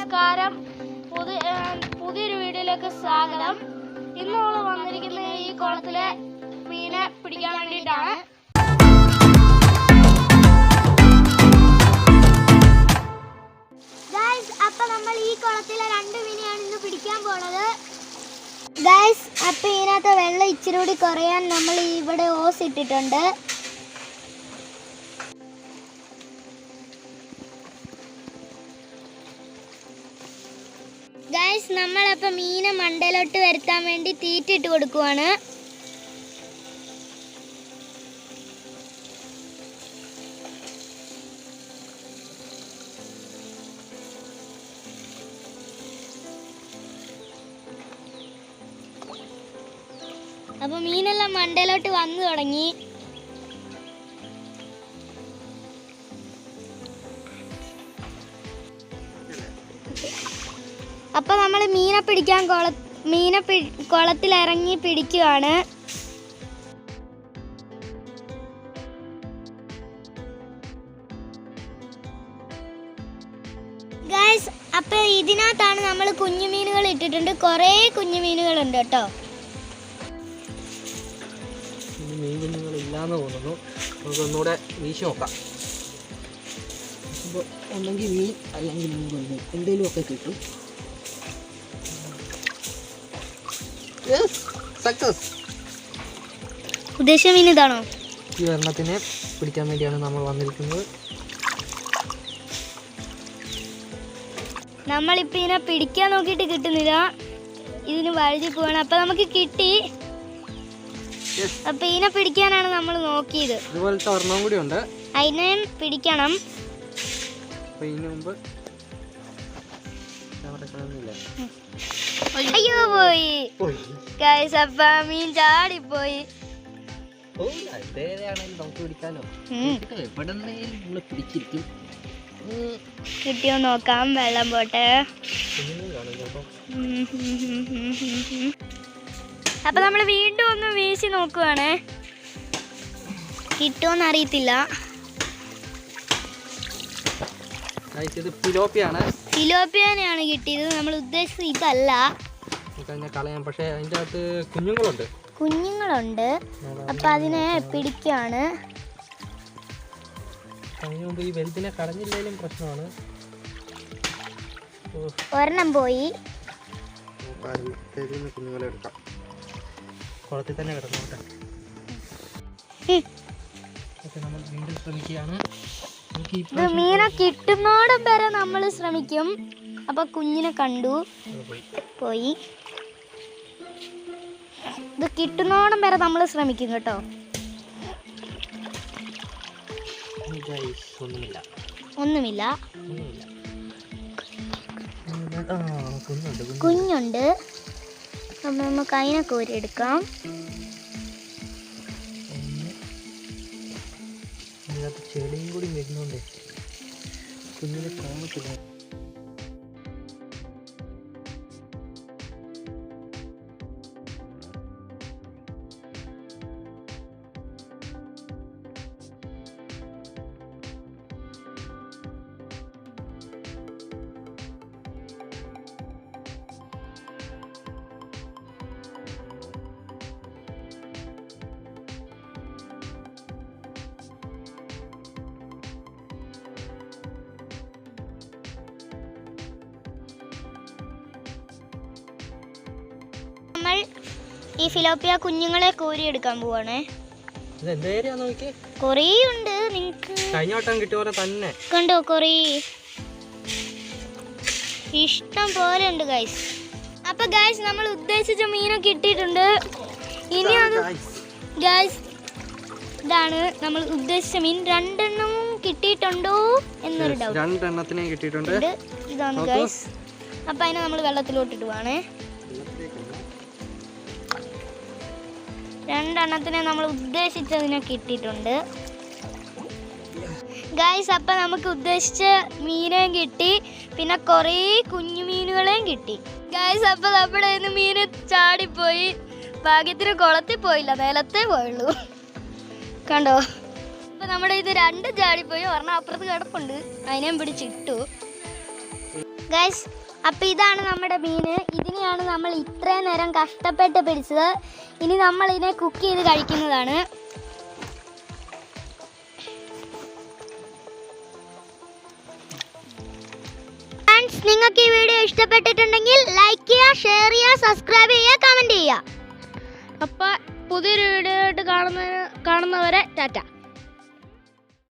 നമസ്കാരം. പുതിയൊരു വീഡിയോയിലേക്ക് സ്വാഗതം. ഇന്ന് നമ്മൾ വന്നിരിക്കുന്നത് ഈ കുളത്തിലെ മീനെ പിടിക്കാൻ വേണ്ടിയിട്ടാണ്. അപ്പൊ നമ്മൾ ഈ കുളത്തിലെ 2 മീനെയാണ് ഇന്ന് പിടിക്കാൻ പോണത്. ഗൈസ്, അപ്പൊ ഇതിനകത്ത് വെള്ളം ഇച്ചിരി കൂടി കുറയാൻ നമ്മൾ ഇവിടെ ഓസ് ഇട്ടിട്ടുണ്ട്. ഗൈസ്, നമ്മളപ്പോൾ മീനെ മണ്ടയിലോട്ട് വരുത്താൻ വേണ്ടി തീറ്റിട്ട് കൊടുക്കുവാണ്. അപ്പോൾ മീനെല്ലാം മണ്ടയിലോട്ട് വന്നു തുടങ്ങി. അപ്പോൾ നമ്മൾ മീനെ പിടിക്കാൻ കുളത്തിൽ ഇറങ്ങി പിടിക്കുകയാണ്. ഗൈസ്, അപ്പോൾ ഇതിനകത്താണ് നമ്മൾ കുഞ്ഞുമീനുകൾ ഇട്ടിട്ടുണ്ട്. കുറേ കുഞ്ഞുമീനുകളുണ്ട് കേട്ടോ. മീൻ കുഞ്ഞുങ്ങളില്ലാന്ന് തോന്നുന്നു. നമുക്ക് ഒന്നുകൂടെ വീശി നോക്കാം. അപ്പോൾ ഒന്നെങ്കിൽ മീൻ അല്ലെങ്കിൽ മീൻ കുഞ്ഞു എന്തെങ്കിലുമൊക്കെ കിട്ടും. സക്സസ്. ഉദ്ദേശിച്ച മീൻ ഇതാണോ? ഈ വെള്ളത്തിനെ പിടിക്കാൻ വേണ്ടിയാണ് നമ്മൾ വന്നിരിക്കുന്നത്. നമ്മളിപ്പോൾ ഇതിനെ പിടിക്കാൻ നോക്കിയിട്ട് കിട്ടുന്നില്ല. ഇതിന് വഴുതി പോവാണ്. അപ്പം നമുക്ക് കിട്ടി. അപ്പം ഇതിനെ പിടിക്കാനാണ് നമ്മൾ നോക്കിയത്. ഇതുപോലത്തെ ഒരെണ്ണം കൂടി ഉണ്ട്. അതിനെ പിടിക്കണം. അപ്പോൾ ഇതിനു മുമ്പ് അയ്യോ, പോയി ഗൈസ്. അപ്പം മീൻ ചാടിപ്പോയി. നമുക്ക് പിടിക്കാലോ. പിടിച്ചിരിക്കും. കിട്ടിയോ നോക്കാം. വെള്ളം പോട്ടെ. അപ്പൊ നമ്മൾ വീണ്ടും ഒന്ന് വീശി നോക്കുവാണ്. കിട്ടുമോന്ന് അറിയത്തില്ല. ഫിലോപ്പിയാനെയാണ് കിട്ടിയത്. നമ്മൾ ഉദ്ദേശിച്ചത് ഇതല്ല. പക്ഷേ അതിൻ്റെ അകത്ത് കുഞ്ഞുങ്ങളുണ്ട്. അപ്പൊ അതിനെ പിടിക്കാണ്. ഈ വലുതിനെ കളഞ്ഞില്ലെങ്കിലും പ്രശ്നമാണ്. ഒരെണ്ണം പോയി. കുഞ്ഞുങ്ങളെ എടുക്കാം. കുളത്തിൽ തന്നെ കിടന്നോട്ടെ. നമ്മൾ വീണ്ടും ശ്രമിക്കുകയാണ്. മീനെ കിട്ടുന്നോടും വരെ നമ്മൾ ശ്രമിക്കും. അപ്പൊ കുഞ്ഞിനെ കണ്ടു പോയി. ഇത് കിട്ടുന്നോടും വരെ നമ്മൾ ശ്രമിക്കും കേട്ടോ. ഒന്നുമില്ല. കുഞ്ഞുണ്ട്. അപ്പം നമുക്ക് അതിനെ കോരിയെടുക്കാം. ചെളിയും കൂടി വരുന്നുണ്ട്. കുഞ്ഞിനെ കാണത്തില്ല. നമ്മൾ ഈ ഫിലോപ്പിയ കുഞ്ഞുങ്ങളെ കോരിയെടുക്കാൻ പോവാണ്. കുറേ ഉണ്ട്. നിങ്ങൾക്ക് കണ്ടോ? കുറേ ഇഷ്ടം പോലെ ഉണ്ട് ഗൈസ്. അപ്പൊ ഗൈസ്, നമ്മൾ ഉദ്ദേശിച്ച മീനെ കിട്ടിയിട്ടുണ്ട്. ഇനി അത് ഗൈസ്, ഇതാണ് നമ്മൾ ഉദ്ദേശിച്ച മീൻ. 2 എണ്ണം കിട്ടിയിട്ടുണ്ടോ എന്നൊരു ഡൗട്ട്. 2 എണ്ണത്തിനെ കിട്ടിയിട്ടുണ്ട്. ഇതാണ് ഗൈസ്. അപ്പൊ അതിനെ നമ്മൾ വെള്ളത്തിലോട്ടിട്ട് പോവാണേ. 2 എണ്ണത്തിനെ നമ്മൾ ഉദ്ദേശിച്ചതിനെ കിട്ടിയിട്ടുണ്ട് ഗൈസ്. അപ്പം നമുക്ക് ഉദ്ദേശിച്ച മീനെയും കിട്ടി. പിന്നെ കുറേ കുഞ്ഞു മീനുകളെയും കിട്ടി ഗൈസ്. അപ്പം നമ്മുടെ ഇന്ന് മീൻ ചാടിപ്പോയി. ഭാഗ്യത്തിന് കുളത്തിൽ പോയില്ല, നിലത്തേ പോയുള്ളൂ. കണ്ടോ? അപ്പം നമ്മുടെ ഇത് 2 ചാടിപ്പോയി. ഒരെണ്ണം അപ്പുറത്ത് കിടപ്പുണ്ട്. അതിനെയും പിടിച്ചിട്ടു. ഗൈസ്, അപ്പോൾ ഇതാണ് നമ്മുടെ മീൻ. ഇതിനെയാണ് നമ്മൾ ഇത്രയും നേരം കഷ്ടപ്പെട്ട് പിടിച്ചത്. ഇനി നമ്മൾ ഇതിനെ കുക്ക് ചെയ്ത് കഴിക്കുന്നതാണ്. ഫ്രണ്ട്സ്, നിങ്ങൾക്ക് ഈ വീഡിയോ ഇഷ്ടപ്പെട്ടിട്ടുണ്ടെങ്കിൽ ലൈക്ക് ചെയ്യുക, ഷെയർ ചെയ്യുക, സബ്സ്ക്രൈബ് ചെയ്യുക, കമൻറ്റ് ചെയ്യുക. അപ്പോൾ പുതിയൊരു വീഡിയോ ആയിട്ട് കാണുന്നവരെ ടാറ്റ.